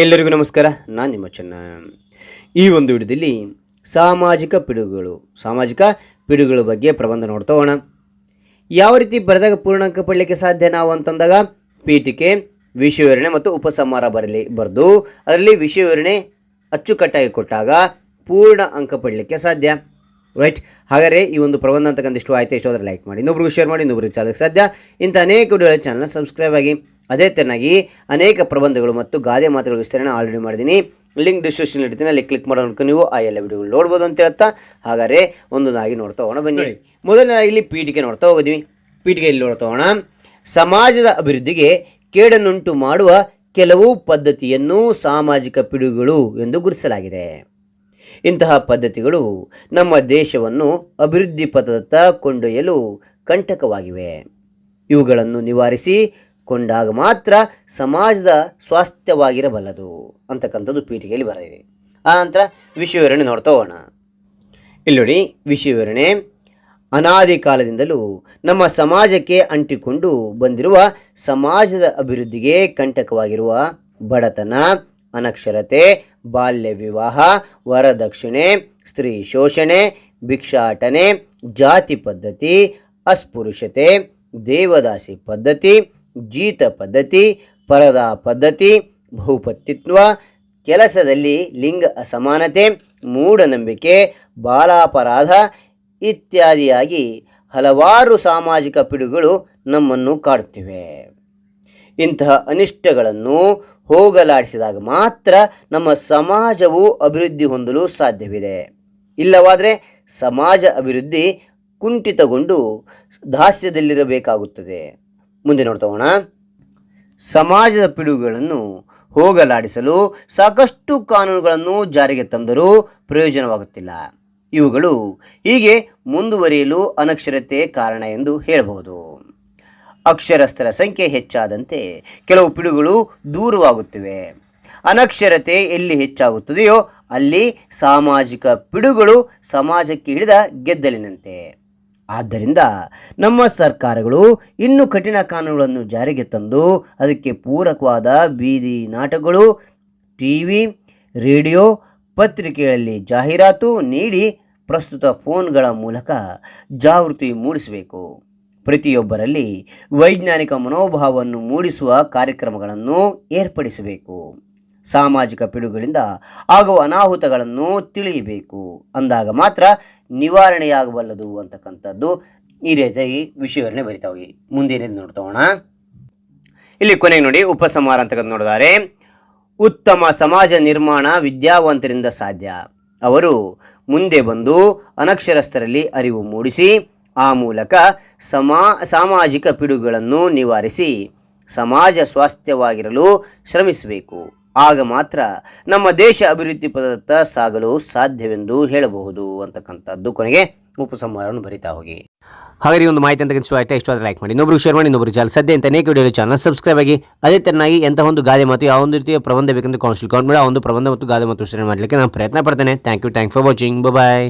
ಎಲ್ಲರಿಗೂ ನಮಸ್ಕಾರ. ನಾನು ನಿಮ್ಮ ಚೆನ್ನ. ಈ ಒಂದು ವಿಡಿಯೋದಲ್ಲಿ ಸಾಮಾಜಿಕ ಪಿಡುಗುಗಳ ಬಗ್ಗೆ ಪ್ರಬಂಧ ನೋಡ್ತಾ ಹೋಗೋಣ. ಯಾವ ರೀತಿ ಬರೆದಾಗ ಪೂರ್ಣಾಂಕ ಪಡಲಿಕ್ಕೆ ಸಾಧ್ಯ ನಾವು ಅಂತಂದಾಗ ಪೀಠಿಕೆ, ವಿಷಯ ವಿವರಣೆ ಮತ್ತು ಉಪಸಂಹಾರ ಬರೆದು ಅದರಲ್ಲಿ ವಿಷಯ ವಿವರಣೆ ಅಚ್ಚುಕಟ್ಟಾಗಿ ಕೊಟ್ಟಾಗ ಪೂರ್ಣ ಅಂಕ ಪಡಲಿಕ್ಕೆ ಸಾಧ್ಯ. ರೈಟ್. ಹಾಗಾದರೆ ಈ ಒಂದು ಪ್ರಬಂಧ ಅಂತಕ್ಕಂಥ ಇಷ್ಟು ಆಯಿತು. ಇಷ್ಟು ಆದರೆ ಲೈಕ್ ಮಾಡಿ, ಇನ್ನೊಬ್ರಿಗೂ ಶೇರ್ ಮಾಡಿ, ಇನ್ನೊಬ್ರಿಗೆ ಚಾಲಕ್ಕೆ ಸಾಧ್ಯ. ಇಂಥ ಅನೇಕ ವಿಡಿಯೋಗಳ ಚಾನಲ್ನ ಸಬ್ಸ್ಕ್ರೈಬ್ ಆಗಿ. ಅದೇ ತೆರನಾಗಿ ಅನೇಕ ಪ್ರಬಂಧಗಳು ಮತ್ತು ಗಾದೆ ಮಾತುಗಳ ವಿಸ್ತರಣೆ ಆಲ್ರೆಡಿ ಮಾಡಿದ್ದೀನಿ. ಲಿಂಕ್ ಡಿಸ್ಕ್ರಿಪ್ಷನ್ ಇಡ್ತೀನಿ, ಅಲ್ಲಿ ಕ್ಲಿಕ್ ಮಾಡೋದಕ್ಕೆ ನೀವು ಆ ಎಲ್ಲ ವಿಡಿಯೋಗಳು ನೋಡ್ಬೋದು ಅಂತ ಹೇಳ್ತಾ, ಹಾಗಾದರೆ ಒಂದೊಂದಾಗಿ ನೋಡ್ತಾ ಹೋಗೋಣ ಬನ್ನಿ. ಮೊದಲನೇ ಇಲ್ಲಿ ಪೀಠಿಕೆ ನೋಡ್ತಾ ಹೋಗಿದ್ವಿ. ಪೀಠಿಕೆಯಲ್ಲಿ ನೋಡ್ತಾ ಹೋಗೋಣ. ಸಮಾಜದ ಅಭಿವೃದ್ಧಿಗೆ ಕೇಡನ್ನುಂಟು ಮಾಡುವ ಕೆಲವು ಪದ್ಧತಿಯನ್ನು ಸಾಮಾಜಿಕ ಪಿಡುಗುಗಳು ಎಂದು ಗುರುತಿಸಲಾಗಿದೆ. ಇಂತಹ ಪದ್ಧತಿಗಳು ನಮ್ಮ ದೇಶವನ್ನು ಅಭಿವೃದ್ಧಿ ಪಥದತ್ತ ಕೊಂಡೊಯ್ಯಲು ಕಂಟಕವಾಗಿವೆ. ಇವುಗಳನ್ನು ನಿವಾರಿಸಿ ಕೊಂಡಾಗ ಮಾತ್ರ ಸಮಾಜದ ಸ್ವಾಸ್ಥ್ಯವಾಗಿರಬಲ್ಲದು ಅಂತಕ್ಕಂಥದ್ದು ಪೀಠಿಕೆಯಲ್ಲಿ ಬರೆದಿದೆ. ಆ ನಂತರ ವಿಷಯ ವಿವರಣೆ ನೋಡ್ತಾ ಹೋಗೋಣ. ಇಲ್ಲಿ ನೋಡಿ, ವಿಷಯ ವಿವರಣೆ ಅನಾದಿ ಕಾಲದಿಂದಲೂ ನಮ್ಮ ಸಮಾಜಕ್ಕೆ ಅಂಟಿಕೊಂಡು ಬಂದಿರುವ ಸಮಾಜದ ಅಭಿವೃದ್ಧಿಗೆ ಕಂಟಕವಾಗಿರುವ ಬಡತನ, ಅನಕ್ಷರತೆ, ಬಾಲ್ಯ ವಿವಾಹ, ವರದಕ್ಷಿಣೆ, ಸ್ತ್ರೀ ಶೋಷಣೆ, ಭಿಕ್ಷಾಟನೆ, ಜಾತಿ ಪದ್ಧತಿ, ಅಸ್ಪೃಶ್ಯತೆ, ದೇವದಾಸಿ ಪದ್ಧತಿ, ಜೀತ ಪದ್ಧತಿ, ಪರದಾ ಪದ್ಧತಿ, ಬಹುಪತಿತ್ವ, ಕೆಲಸದಲ್ಲಿ ಲಿಂಗ ಅಸಮಾನತೆ, ಮೂಢನಂಬಿಕೆ, ಬಾಲಾಪರಾಧ ಇತ್ಯಾದಿಯಾಗಿ ಹಲವಾರು ಸಾಮಾಜಿಕ ಪಿಡುಗುಗಳು ನಮ್ಮನ್ನು ಕಾಡುತ್ತಿವೆ. ಇಂತಹ ಅನಿಷ್ಟಗಳನ್ನು ಹೋಗಲಾಡಿಸಿದಾಗ ಮಾತ್ರ ನಮ್ಮ ಸಮಾಜವು ಅಭಿವೃದ್ಧಿ ಹೊಂದಲು ಸಾಧ್ಯವಿದೆ. ಇಲ್ಲವಾದರೆ ಸಮಾಜ ಅಭಿವೃದ್ಧಿ ಕುಂಠಿತಗೊಂಡು ದಾಸ್ಯದಲ್ಲಿರಬೇಕಾಗುತ್ತದೆ. ಮುಂದೆ ನೋಡ್ತಾ ಹೋಗೋಣ. ಸಮಾಜದ ಪಿಡುಗುಗಳನ್ನು ಹೋಗಲಾಡಿಸಲು ಸಾಕಷ್ಟು ಕಾನೂನುಗಳನ್ನು ಜಾರಿಗೆ ತಂದರೂ ಪ್ರಯೋಜನವಾಗುತ್ತಿಲ್ಲ. ಇವುಗಳು ಹೀಗೆ ಮುಂದುವರಿಯಲು ಅನಕ್ಷರತೆ ಕಾರಣ ಎಂದು ಹೇಳಬಹುದು. ಅಕ್ಷರಸ್ಥರ ಸಂಖ್ಯೆ ಹೆಚ್ಚಾದಂತೆ ಕೆಲವು ಪಿಡುಗುಗಳು ದೂರವಾಗುತ್ತಿವೆ. ಅನಕ್ಷರತೆ ಎಲ್ಲಿ ಹೆಚ್ಚಾಗುತ್ತದೆಯೋ ಅಲ್ಲಿ ಸಾಮಾಜಿಕ ಪಿಡುಗುಗಳು ಸಮಾಜಕ್ಕೆ ಹಿಡಿದ ಗೆದ್ದಲಿನಂತೆ. ಆದ್ದರಿಂದ ನಮ್ಮ ಸರ್ಕಾರಗಳು ಇನ್ನೂ ಕಠಿಣ ಕಾನೂನುಗಳನ್ನು ಜಾರಿಗೆ ತಂದು ಅದಕ್ಕೆ ಪೂರಕವಾದ ಬೀದಿ ನಾಟಕಗಳು, ಟಿವಿ, ರೇಡಿಯೋ, ಪತ್ರಿಕೆಗಳಲ್ಲಿ ಜಾಹೀರಾತು ನೀಡಿ ಪ್ರಸ್ತುತ ಫೋನ್ಗಳ ಮೂಲಕ ಜಾಗೃತಿ ಮೂಡಿಸಬೇಕು. ಪ್ರತಿಯೊಬ್ಬರಲ್ಲಿ ವೈಜ್ಞಾನಿಕ ಮನೋಭಾವವನ್ನು ಮೂಡಿಸುವ ಕಾರ್ಯಕ್ರಮಗಳನ್ನು ಏರ್ಪಡಿಸಬೇಕು. ಸಾಮಾಜಿಕ ಪಿಡುಗುಗಳಿಂದ ಆಗುವ ಅನಾಹುತಗಳನ್ನು ತಿಳಿಯಬೇಕು. ಅಂದಾಗ ಮಾತ್ರ ನಿವಾರಣೆಯಾಗಬಲ್ಲದು ಅಂತಕ್ಕಂಥದ್ದು ಈ ರೀತಿಯಾಗಿ ವಿಷಯ ವಿವರಣೆ ಬರಿತಾ ಹೋಗಿ. ಮುಂದೇನೇನು ನೋಡ್ತಾ ಹೋಗೋಣ. ಇಲ್ಲಿ ಕೊನೆಗೆ ನೋಡಿ, ಉಪಸಂಹಾರ ಅಂತಕ್ಕಂಥ ನೋಡಿದರೆ, ಉತ್ತಮ ಸಮಾಜ ನಿರ್ಮಾಣ ವಿದ್ಯಾವಂತರಿಂದ ಸಾಧ್ಯ. ಅವರು ಮುಂದೆ ಬಂದು ಅನಕ್ಷರಸ್ಥರಲ್ಲಿ ಅರಿವು ಮೂಡಿಸಿ ಆ ಮೂಲಕ ಸಾಮಾಜಿಕ ಪಿಡುಗುಗಳನ್ನು ನಿವಾರಿಸಿ ಸಮಾಜ ಸ್ವಾಸ್ಥ್ಯವಾಗಿರಲು ಶ್ರಮಿಸಬೇಕು. ಆಗ ಮಾತ್ರ ನಮ್ಮ ದೇಶ ಅಭಿವೃದ್ಧಿ ಪಥದತ್ತ ಸಾಗಲು ಸಾಧ್ಯವೆಂದು ಹೇಳಬಹುದು ಅಂತಕ್ಕಂಥದ್ದು ಕೊನೆಗೆ ಉಪಸಂಹಾರವನ್ನು ಬರಿತಾ ಹೋಗಿ. ಹಾಗೆ ಒಂದು ಮಾಹಿತಿ ಅಂತ ಇಷ್ಟ ಆದರೆ ಲೈಕ್ ಮಾಡಿ, ಇನ್ನೊಬ್ರು ಶೇರ್ ಮಾಡಿ, ಇನ್ನೊಬ್ರು ಚಾನಲ್ ಸದ್ಯ ಅಂತ ಅನೇಕ ವಿಡಿಯೋ ಚಾನಲ್ ಸಬ್ಸ್ಕ್ರೈಬ್ ಆಗಿ. ಅದೇ ತೆರನಾಗಿ ಎಂಥ ಒಂದು ಗಾದೆ ಮಾತು, ಯಾವ ಒಂದು ರೀತಿಯ ಪ್ರಬಂಧ ಬೇಕಂತ ಕೌನ್ಸಿಲ್ ಕೌಂಟ್ ಮಾಡಿ ಆ ಒಂದು ಪ್ರಬಂಧ ಮತ್ತು ಗಾದೆ ಮಾತು ವಿಷಯ ಮಾಡಲಿಕ್ಕೆ ನಾನು ಪ್ರಯತ್ನ ಪಡ್ತೇನೆ. Thank you for watching. Bye.